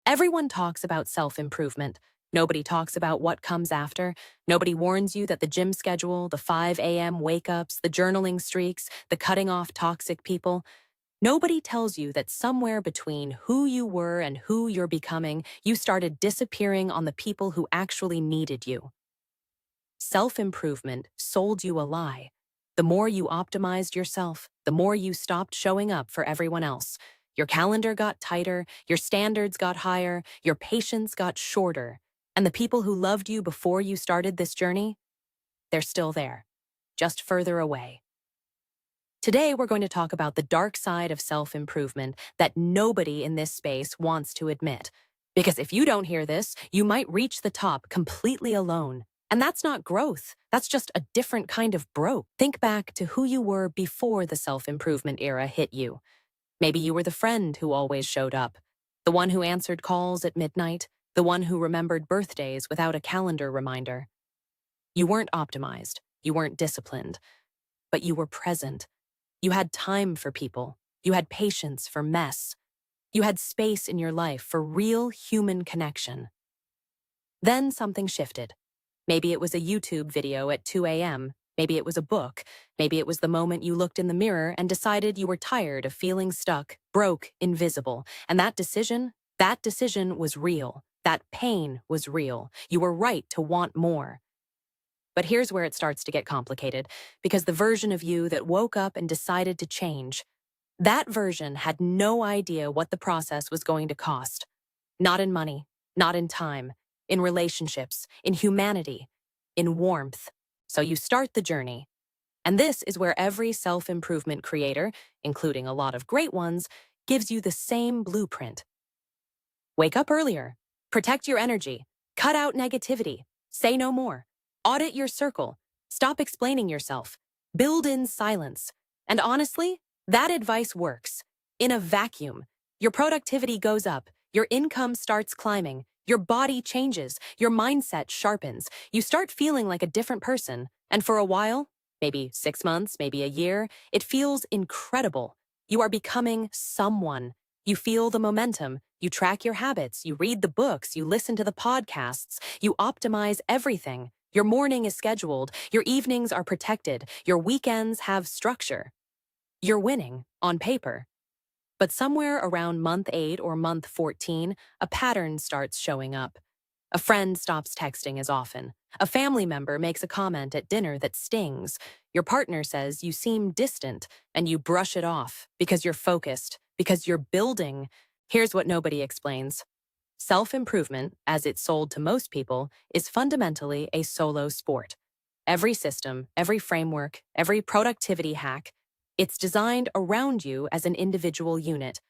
Everyone talks about self-improvement. Nobody talks about what comes after. Nobody warns you that the gym schedule, the 5 a.m. wake-ups, the journaling streaks, the cutting off toxic people. Nobody tells you that somewhere between who you were and who you're becoming, you started disappearing on the people who actually needed you. Self-improvement sold you a lie. The more you optimized yourself, the more you stopped showing up for everyone else. Your calendar got tighter, your standards got higher, your patience got shorter. And the people who loved you before you started this journey, they're still there, just further away. Today, we're going to talk about the dark side of self-improvement that nobody in this space wants to admit. Because if you don't hear this, you might reach the top completely alone. And that's not growth. That's just a different kind of broke. Think back to who you were before the self-improvement era hit you. Maybe you were the friend who always showed up, the one who answered calls at midnight, the one who remembered birthdays without a calendar reminder. You weren't optimized, you weren't disciplined, but you were present. You had time for people. You had patience for mess. You had space in your life for real human connection. Then something shifted. Maybe it was a YouTube video at 2 a.m. Maybe it was a book. Maybe it was the moment you looked in the mirror and decided you were tired of feeling stuck, broke, invisible. And that decision was real. That pain was real. You were right to want more. But here's where it starts to get complicated, because the version of you that woke up and decided to change, that version had no idea what the process was going to cost. Not in money, not in time, in relationships, in humanity, in warmth. So you start the journey. And this is where every self-improvement creator, including a lot of great ones, gives you the same blueprint. Wake up earlier. Protect your energy. Cut out negativity. Say no more. Audit your circle. Stop explaining yourself. Build in silence. And honestly, that advice works. In a vacuum, your productivity goes up, your income starts climbing, your body changes, your mindset sharpens. You start feeling like a different person. And for a while, maybe 6 months, maybe a year, it feels incredible. You are becoming someone. You feel the momentum. You track your habits. You read the books. You listen to the podcasts. You optimize everything. Your morning is scheduled, your evenings are protected, your weekends have structure. You're winning, on paper. But somewhere around month 8 or month 14, a pattern starts showing up. A friend stops texting as often. A family member makes a comment at dinner that stings. Your partner says you seem distant, and you brush it off because you're focused, because you're building. Here's what nobody explains. Self-improvement, as it's sold to most people, is fundamentally a solo sport. Every system, every framework, every productivity hack, it's designed around you as an individual unit.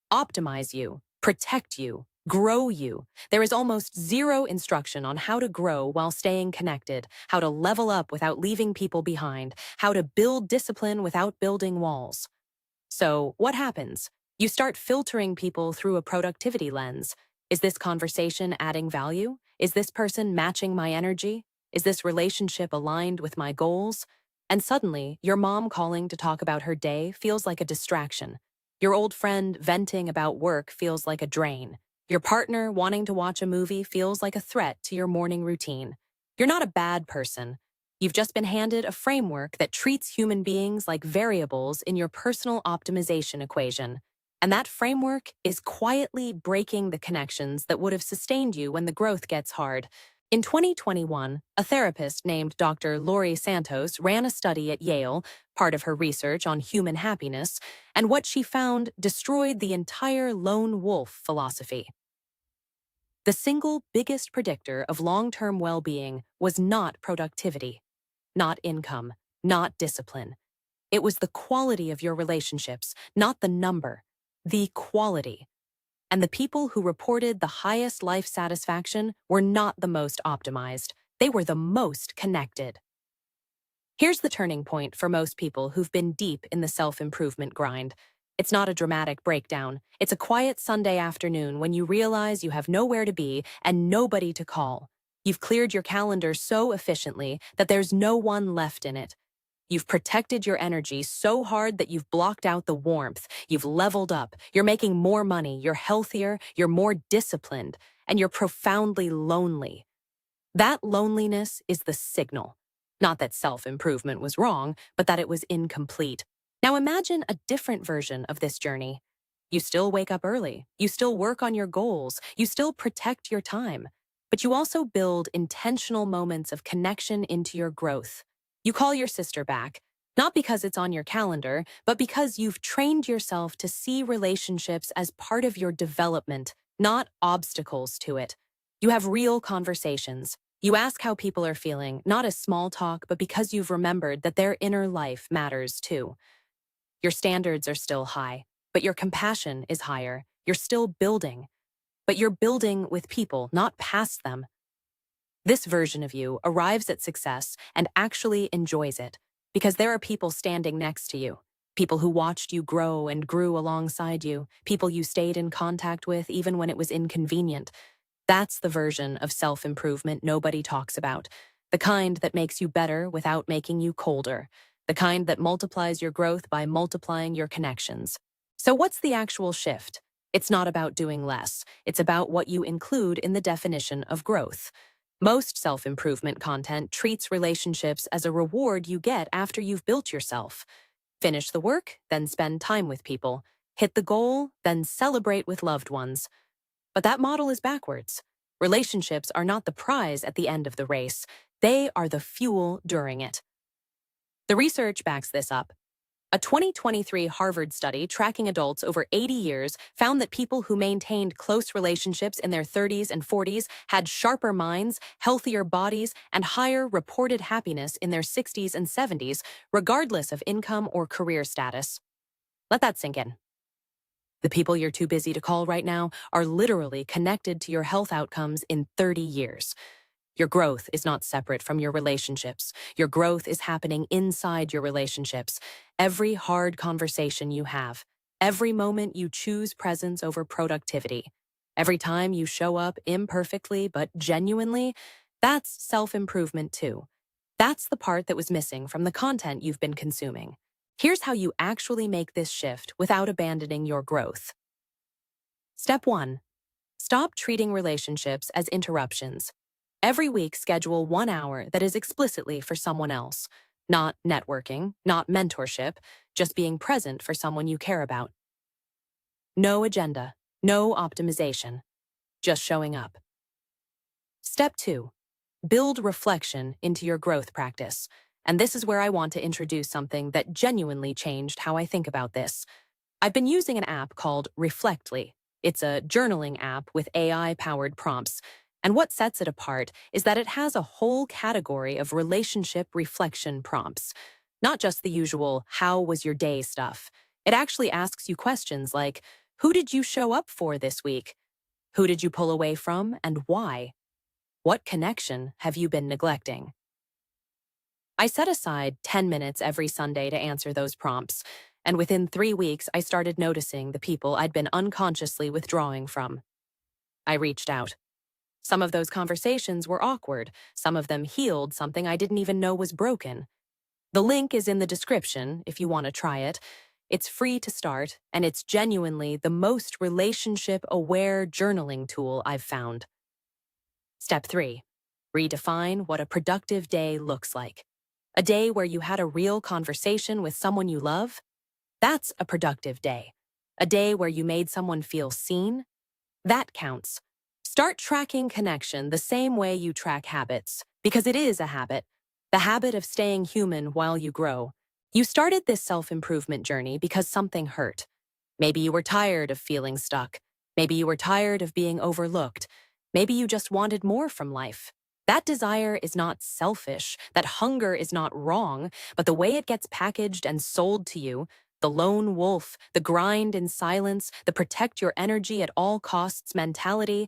Optimize you, protect you, grow you. There is almost zero instruction on how to grow while staying connected, how to level up without leaving people behind, how to build discipline without building walls. So, what happens? You start filtering people through a productivity lens. Is this conversation adding value? Is this person matching my energy? Is this relationship aligned with my goals? And suddenly, your mom calling to talk about her day feels like a distraction. Your old friend venting about work feels like a drain. Your partner wanting to watch a movie feels like a threat to your morning routine. You're not a bad person. You've just been handed a framework that treats human beings like variables in your personal optimization equation. And that framework is quietly breaking the connections that would have sustained you when the growth gets hard. In 2021, a therapist named Dr. Laurie Santos ran a study at Yale, part of her research on human happiness, and what she found destroyed the entire lone wolf philosophy. The single biggest predictor of long-term well-being was not productivity, not income, not discipline. It was the quality of your relationships, not the number, the quality. And the people who reported the highest life satisfaction were not the most optimized. They were the most connected. Here's the turning point for most people who've been deep in the self-improvement grind. It's not a dramatic breakdown. It's a quiet Sunday afternoon when you realize you have nowhere to be and nobody to call. You've cleared your calendar so efficiently that there's no one left in it. You've protected your energy so hard that you've blocked out the warmth. You've leveled up. You're making more money. You're healthier. You're more disciplined. And you're profoundly lonely. That loneliness is the signal. Not that self-improvement was wrong, but that it was incomplete. Now imagine a different version of this journey. You still wake up early. You still work on your goals. You still protect your time. But you also build intentional moments of connection into your growth. You call your sister back, not because it's on your calendar, but because you've trained yourself to see relationships as part of your development, not obstacles to it. You have real conversations. You ask how people are feeling, not as small talk, but because you've remembered that their inner life matters too. Your standards are still high, but your compassion is higher. You're still building, but you're building with people, not past them. This version of you arrives at success and actually enjoys it because there are people standing next to you, people who watched you grow and grew alongside you, people you stayed in contact with even when it was inconvenient. That's the version of self-improvement nobody talks about, the kind that makes you better without making you colder, the kind that multiplies your growth by multiplying your connections. So what's the actual shift? It's not about doing less. It's about what you include in the definition of growth. Most self-improvement content treats relationships as a reward you get after you've built yourself. Finish the work, then spend time with people. Hit the goal, then celebrate with loved ones. But that model is backwards. Relationships are not the prize at the end of the race. They are the fuel during it. The research backs this up. A 2023 Harvard study tracking adults over 80 years found that people who maintained close relationships in their 30s and 40s had sharper minds, healthier bodies, and higher reported happiness in their 60s and 70s, regardless of income or career status. Let that sink in. The people you're too busy to call right now are literally connected to your health outcomes in 30 years. Your growth is not separate from your relationships. Your growth is happening inside your relationships. Every hard conversation you have, every moment you choose presence over productivity, every time you show up imperfectly but genuinely, that's self-improvement too. That's the part that was missing from the content you've been consuming. Here's how you actually make this shift without abandoning your growth. Step 1. Stop treating relationships as interruptions. Every week, schedule 1 hour that is explicitly for someone else. Not networking, not mentorship, just being present for someone you care about. No agenda, no optimization, just showing up. Step 2. Build reflection into your growth practice. And this is where I want to introduce something that genuinely changed how I think about this. I've been using an app called Reflectly. It's a journaling app with AI-powered prompts. And what sets it apart is that it has a whole category of relationship reflection prompts. Not just the usual, how was your day stuff. It actually asks you questions like, who did you show up for this week? Who did you pull away from and why? What connection have you been neglecting? I set aside 10 minutes every Sunday to answer those prompts, and within 3 weeks, I started noticing the people I'd been unconsciously withdrawing from. I reached out. Some of those conversations were awkward. Some of them healed something I didn't even know was broken. The link is in the description if you want to try it. It's free to start, and it's genuinely the most relationship-aware journaling tool I've found. Step 3. Redefine what a productive day looks like. A day where you had a real conversation with someone you love? That's a productive day. A day where you made someone feel seen? That counts. Start tracking connection the same way you track habits, because it is a habit. The habit of staying human while you grow. You started this self-improvement journey because something hurt. Maybe you were tired of feeling stuck. Maybe you were tired of being overlooked. Maybe you just wanted more from life. That desire is not selfish. That hunger is not wrong, but the way it gets packaged and sold to you, the lone wolf, the grind in silence, the protect your energy at all costs mentality,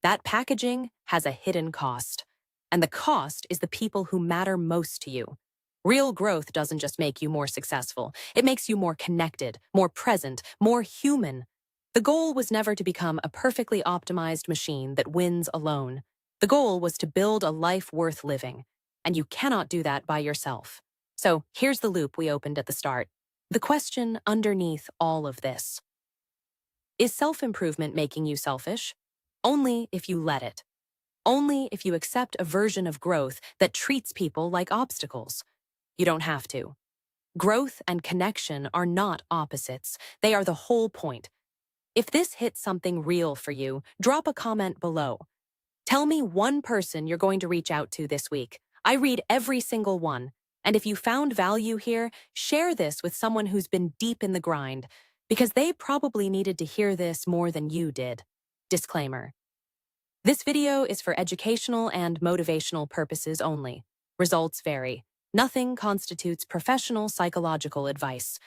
that packaging has a hidden cost. And the cost is the people who matter most to you. Real growth doesn't just make you more successful. It makes you more connected, more present, more human. The goal was never to become a perfectly optimized machine that wins alone. The goal was to build a life worth living, and you cannot do that by yourself. So here's the loop we opened at the start. The question underneath all of this. Is self-improvement making you selfish? Only if you let it. Only if you accept a version of growth that treats people like obstacles. You don't have to. Growth and connection are not opposites. They are the whole point. If this hits something real for you, drop a comment below. Tell me one person you're going to reach out to this week. I read every single one. And if you found value here, share this with someone who's been deep in the grind, because they probably needed to hear this more than you did. Disclaimer. This video is for educational and motivational purposes only. Results vary. Nothing constitutes professional psychological advice.